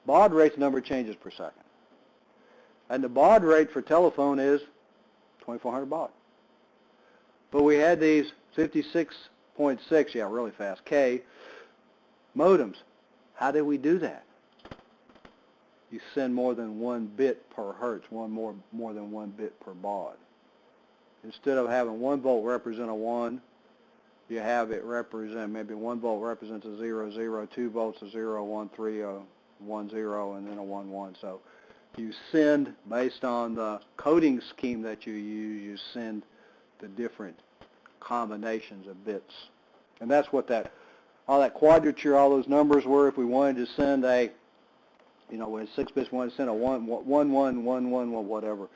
Baud rate's number of changes per second. And the baud rate for telephone is 2400 baud. But we had these 56.6, yeah, really fast, K modems. How did we do that? You send more than 1 bit per hertz, more than 1 bit per baud. Instead of having 1 volt represent a 1, you have it represent, maybe 1 volt represents a 0, 0, 2 volts a 0, 1, 3, a 1, 0, and then a 1, 1. So you send, based on the coding scheme that you use, you send the different combinations of bits. And that's what all that quadrature, all those numbers were. If we wanted to send a, with 6 bits, wanted to send a 1, 1, 1, 1, 1, whatever,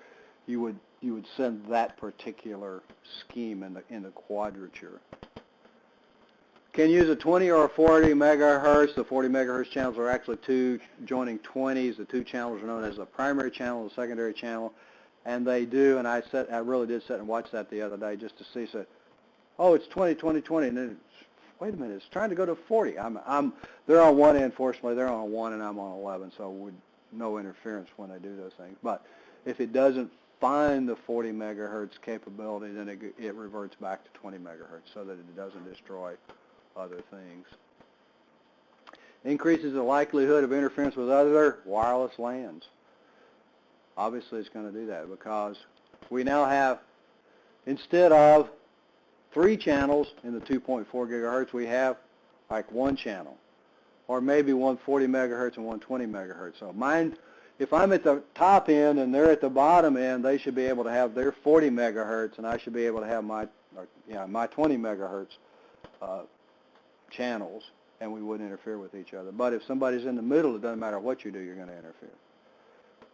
you would send that particular scheme in the quadrature. Can use a 20 or a 40 megahertz. The 40 megahertz channels are actually 2 joining 20s. The 2 channels are known as the primary channel and the secondary channel. And they do, and I really did sit and watch that the other day just to see. So, oh, it's 20, 20, 20, and then wait a minute, it's trying to go to 40. They're on one end, fortunately. They're on 1 and I'm on 11, so no interference when they do those things. But if it doesn't find the 40 megahertz capability, then it reverts back to 20 megahertz so that it doesn't destroy other things. Increases the likelihood of interference with other wireless LANs. Obviously, it's going to do that because we now have, instead of 3 channels in the 2.4 gigahertz, we have like 1 channel, or maybe 140 megahertz and 120 megahertz. So if I'm at the top end and they're at the bottom end, they should be able to have their 40 megahertz, and I should be able to have my 20 megahertz channels, and we wouldn't interfere with each other. But if somebody's in the middle, it doesn't matter what you do, you're going to interfere,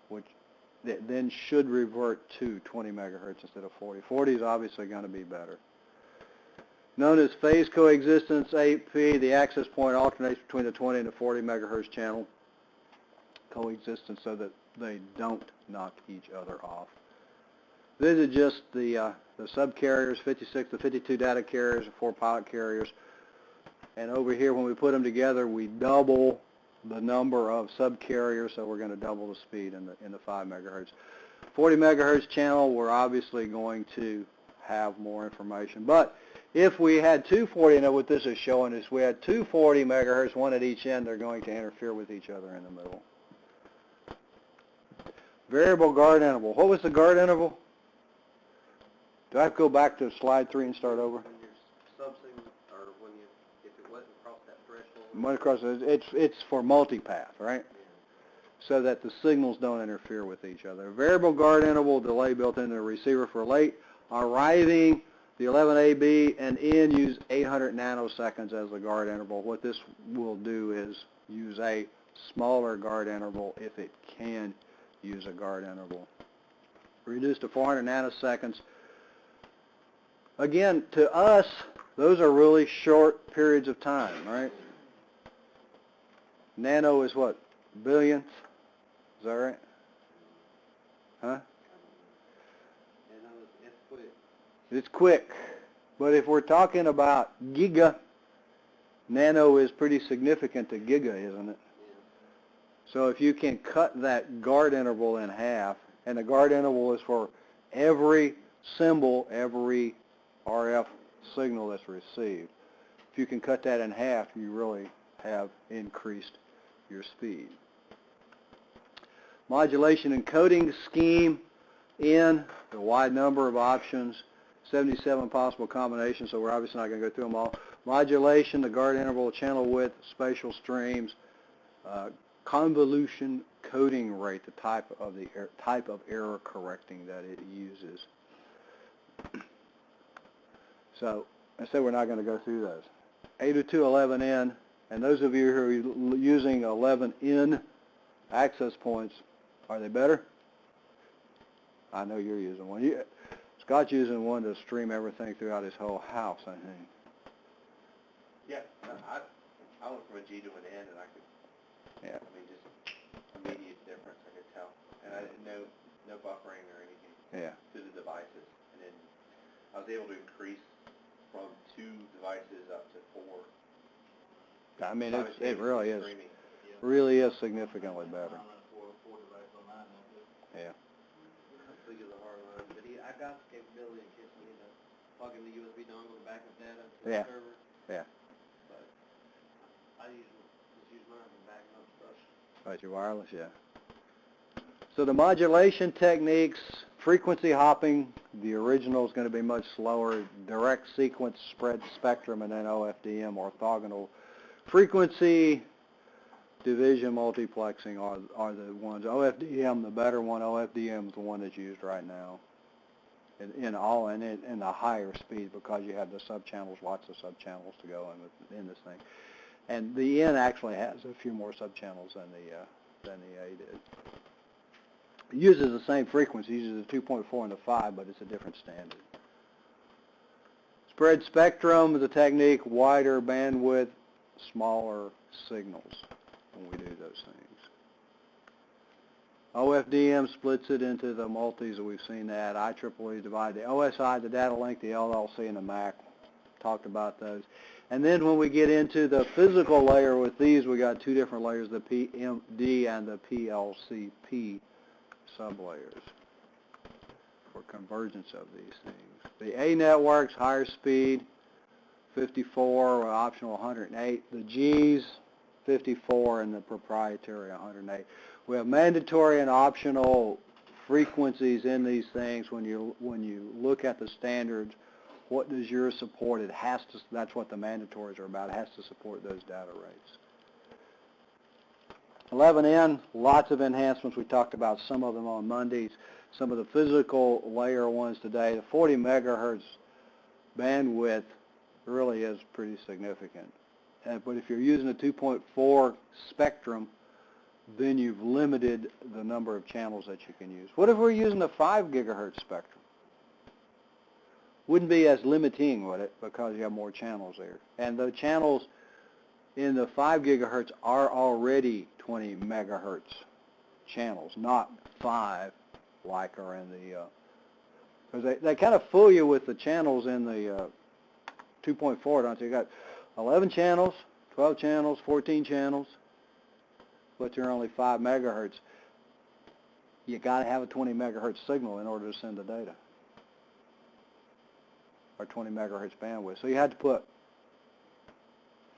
which then should revert to 20 megahertz instead of 40. 40 is obviously going to be better. Known as phase coexistence, AP, the access point alternates between the 20 and the 40 megahertz channel coexistence so that they don't knock each other off. This is just the subcarriers, 56 to 52 data carriers, 4 pilot carriers. And over here, when we put them together, we double the number of subcarriers, so we're going to double the speed in the 5 megahertz. 40 megahertz channel, we're obviously going to have more information. But if we had 240, and what this is showing is we had 240 megahertz, 1 at each end, they're going to interfere with each other in the middle. Variable guard interval. What was the guard interval? Do I have to go back to slide 3 and start over? When your sub-signal, or if it wasn't across that threshold. Went across, it's for multipath, right? Yeah. So that the signals don't interfere with each other. Variable guard interval delay built into the receiver for late arriving. The 11AB and N use 800 nanoseconds as the guard interval. What this will do is use a smaller guard interval if it can use a guard interval. Reduced to 400 nanoseconds. Again, to us, those are really short periods of time, right? Nano is what? Billionth? Is that right? Huh? It's quick. It's quick. But if we're talking about giga, nano is pretty significant to giga, isn't it? Yeah. So if you can cut that guard interval in half, and the guard interval is for every symbol, every RF signal that's received. If you can cut that in half, you really have increased your speed. Modulation and coding scheme in the wide number of options, 77 possible combinations, so we're obviously not going to go through them all. Modulation, the guard interval, channel width, spatial streams, convolution coding rate, the type of error correcting that it uses. So I said we're not going to go through those. 802.11n, and those of you who are using 11n access points, are they better? I know you're using one. Scott's using one to stream everything throughout his whole house, I think. Yeah, I went from a G to an N, and I could, Yeah. I mean, just immediate difference, I could tell. And I didn't know, no buffering or anything. Yeah. to the devices. And then I was able to increase from 2 devices up to 4. I mean, it really is. Streaming. Really is significantly better. Yeah. Because of the hardware, but I got the capability in case we need to plug in the USB dongle to back up data to the Yeah. server. Yeah. But I usually just use mine for backing up stuff. Right, your wireless, yeah. So the modulation techniques, frequency hopping, the original is going to be much slower, direct sequence, spread spectrum, and then OFDM, orthogonal frequency division multiplexing are the ones. OFDM, the better one. OFDM is the one that's used right now in the higher speed, because you have the subchannels, lots of subchannels to go in this thing. And the N actually has a few more subchannels than the A did. It uses the same frequency, it uses the 2.4 and the 5, but it's a different standard. Spread spectrum is a technique, wider bandwidth, smaller signals when we do those things. OFDM splits it into the multis, we've seen that. IEEE divided the OSI, the data link, the LLC, and the MAC. Talked about those. And then when we get into the physical layer with these, we got 2 different layers, the PMD and the PLCP sublayers for convergence of these things. The A networks, higher speed, 54, optional 108. The Gs, 54, and the proprietary 108. We have mandatory and optional frequencies in these things. When you look at the standards, what does yours support? It has to. That's what the mandatories are about. It has to support those data rates. 11N, lots of enhancements. We talked about some of them on Mondays. Some of the physical layer ones today. The 40 megahertz bandwidth really is pretty significant. But if you're using a 2.4 spectrum, then you've limited the number of channels that you can use. What if we're using a 5 gigahertz spectrum? Wouldn't be as limiting, would it? Because you have more channels there. And the channels in the 5 gigahertz are already 20 megahertz channels, not 5 like are in the, because they kind of fool you with the channels in the 2.4, don't you? You got 11 channels, 12 channels, 14 channels, but you're only 5 megahertz. You got to have a 20 megahertz signal in order to send the data, or 20 megahertz bandwidth. So you had to put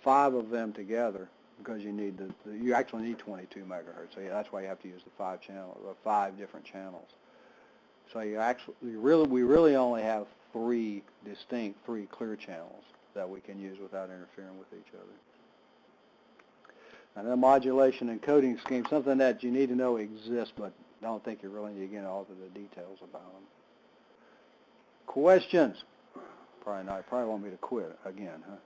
5 of them together, because you need you actually need 22 megahertz. So yeah, that's why you have to use the 5 different channels. So we really only have 3 clear channels that we can use without interfering with each other. And then modulation and coding scheme, something that you need to know exists, but don't think you really need to get into all of the details about them. Questions? Probably not. Probably want me to quit again, huh?